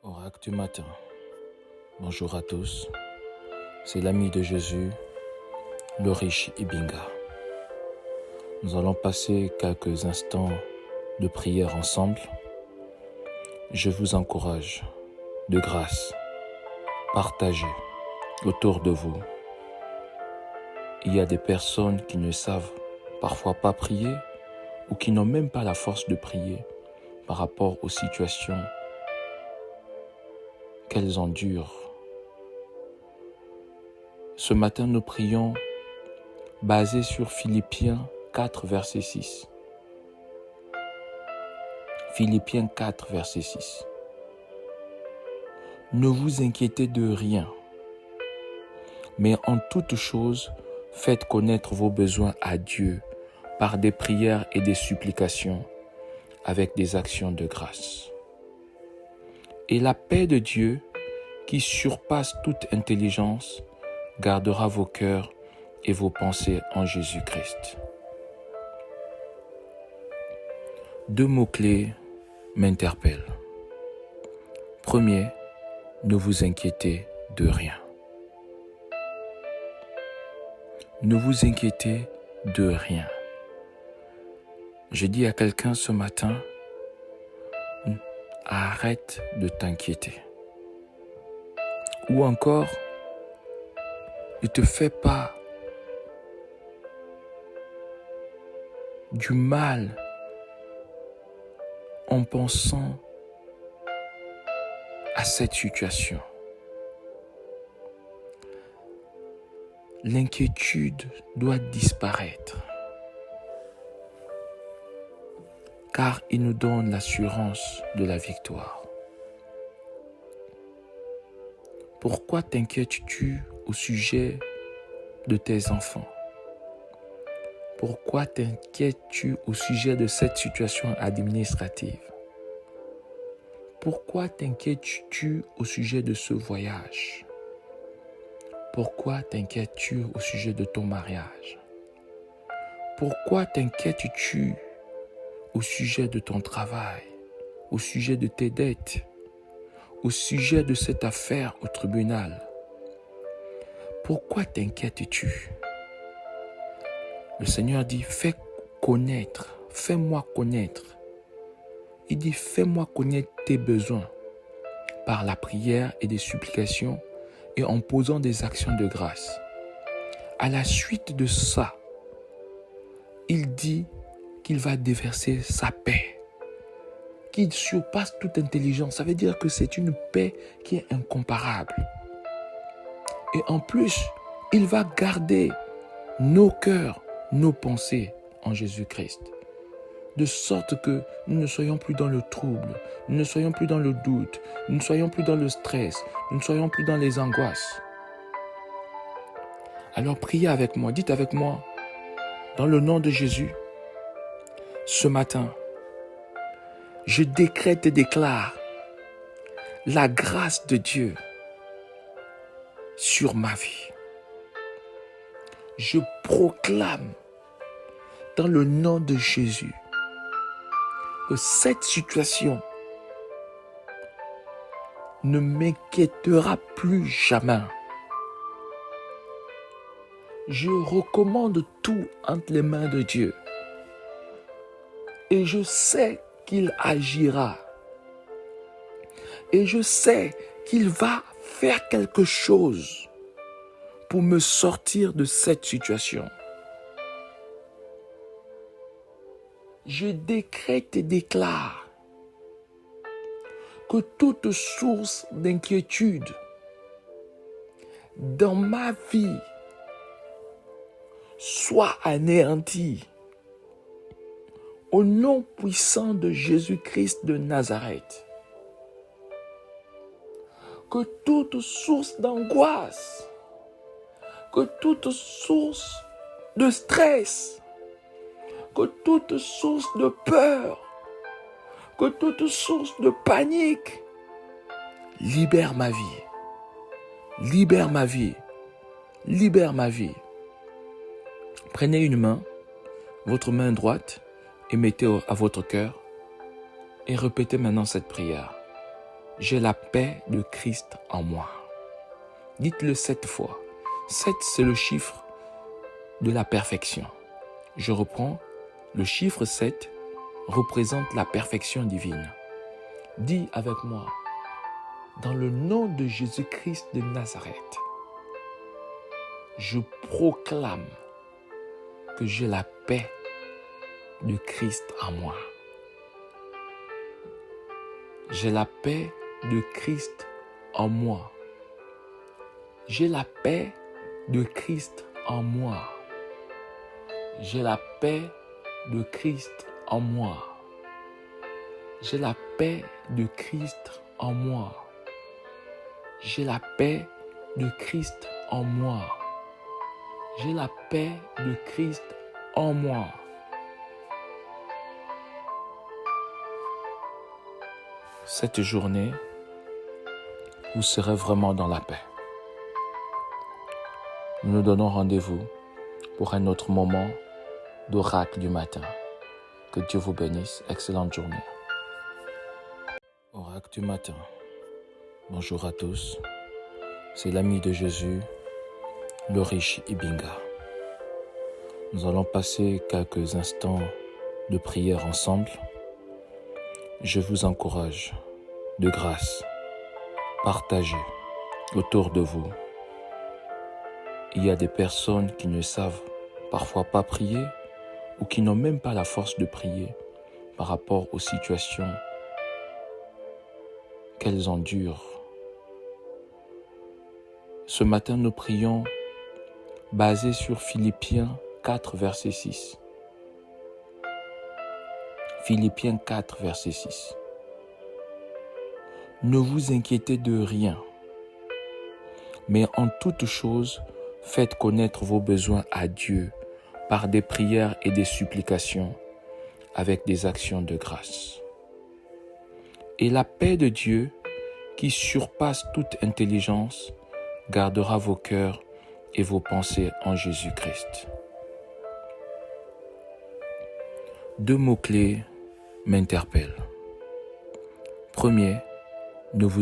Oracle du matin. Bonjour à tous. C'est l'ami de Jésus, le riche Ibinga. Nous allons passer quelques instants de prière ensemble. Je vous encourage, de grâce, partagez autour de vous. Il y a des personnes qui ne savent parfois pas prier ou qui n'ont même pas la force de prier par rapport aux situations qu'elles endurent. Ce matin, nous prions basé sur Philippiens 4, verset 6. Philippiens 4, verset 6. Ne vous inquiétez de rien, mais en toute chose, faites connaître vos besoins à Dieu par des prières et des supplications avec des actions de grâce. Et la paix de Dieu, qui surpasse toute intelligence, gardera vos cœurs et vos pensées en Jésus-Christ. Deux mots-clés m'interpellent. Premier, ne vous inquiétez de rien. Ne vous inquiétez de rien. Je dis à quelqu'un ce matin, arrête de t'inquiéter. Ou encore, ne te fais pas du mal en pensant à cette situation. L'inquiétude doit disparaître, car il nous donne l'assurance de la victoire. Pourquoi t'inquiètes-tu au sujet de tes enfants? Pourquoi t'inquiètes-tu au sujet de cette situation administrative? Pourquoi t'inquiètes-tu au sujet de ce voyage? Pourquoi t'inquiètes-tu au sujet de ton mariage? Pourquoi t'inquiètes-tu au sujet de ton travail, au sujet de tes dettes, au sujet de cette affaire au tribunal? Pourquoi t'inquiètes-tu? Le Seigneur dit, fais-moi connaître. Il dit, fais-moi connaître tes besoins par la prière et des supplications et en posant des actions de grâce. À la suite de ça, il dit qu'il va déverser sa paix, qui surpasse toute intelligence. Ça veut dire que c'est une paix qui est incomparable. Et en plus, il va garder nos cœurs, nos pensées en Jésus-Christ. De sorte que nous ne soyons plus dans le trouble, nous ne soyons plus dans le doute, nous ne soyons plus dans le stress, nous ne soyons plus dans les angoisses. Alors priez avec moi, dites avec moi, dans le nom de Jésus, ce matin, je décrète et déclare la grâce de Dieu sur ma vie. Je proclame dans le nom de Jésus que cette situation ne m'inquiétera plus jamais. Je recommande tout entre les mains de Dieu et je sais qu'il agira et je sais qu'il va faire quelque chose pour me sortir de cette situation. Je décrète et déclare que toute source d'inquiétude dans ma vie soit anéantie au nom puissant de Jésus-Christ de Nazareth. Que toute source d'angoisse, que toute source de stress, que toute source de peur, que toute source de panique libère ma vie, libère ma vie, libère ma vie. Prenez une main, votre main droite, et mettez à votre cœur et répétez maintenant cette prière. j'ai la paix de Christ en moi. Dites-le 7 fois. 7, c'est le chiffre de la perfection. Je reprends, le chiffre 7 représente la perfection divine. Dis avec moi, dans le nom de Jésus-Christ de Nazareth, je proclame que j'ai la paix de Christ en moi. J'ai la paix de Christ en moi. J'ai la paix de Christ en moi. J'ai la paix de Christ en moi. J'ai la paix de Christ en moi. J'ai la paix de Christ en moi. J'ai la paix de Christ en moi. Cette journée, vous serez vraiment dans la paix. Nous nous donnons rendez-vous pour un autre moment d'oracle du matin. Que Dieu vous bénisse. Excellente journée. Oracle du matin. Bonjour à tous. C'est l'ami de Jésus, le riche Ibinga. Nous allons passer quelques instants de prière ensemble. Je vous encourage, de grâce, partagez autour de vous. Il y a des personnes qui ne savent parfois pas prier ou qui n'ont même pas la force de prier par rapport aux situations qu'elles endurent. Ce matin, nous prions basé sur Philippiens 4, verset 6. Philippiens 4, verset 6. Ne vous inquiétez de rien, mais en toute chose, faites connaître vos besoins à Dieu par des prières et des supplications avec des actions de grâce. Et la paix de Dieu, qui surpasse toute intelligence, gardera vos cœurs et vos pensées en Jésus-Christ. 2 mots-clés m'interpellent. Premier, ne vous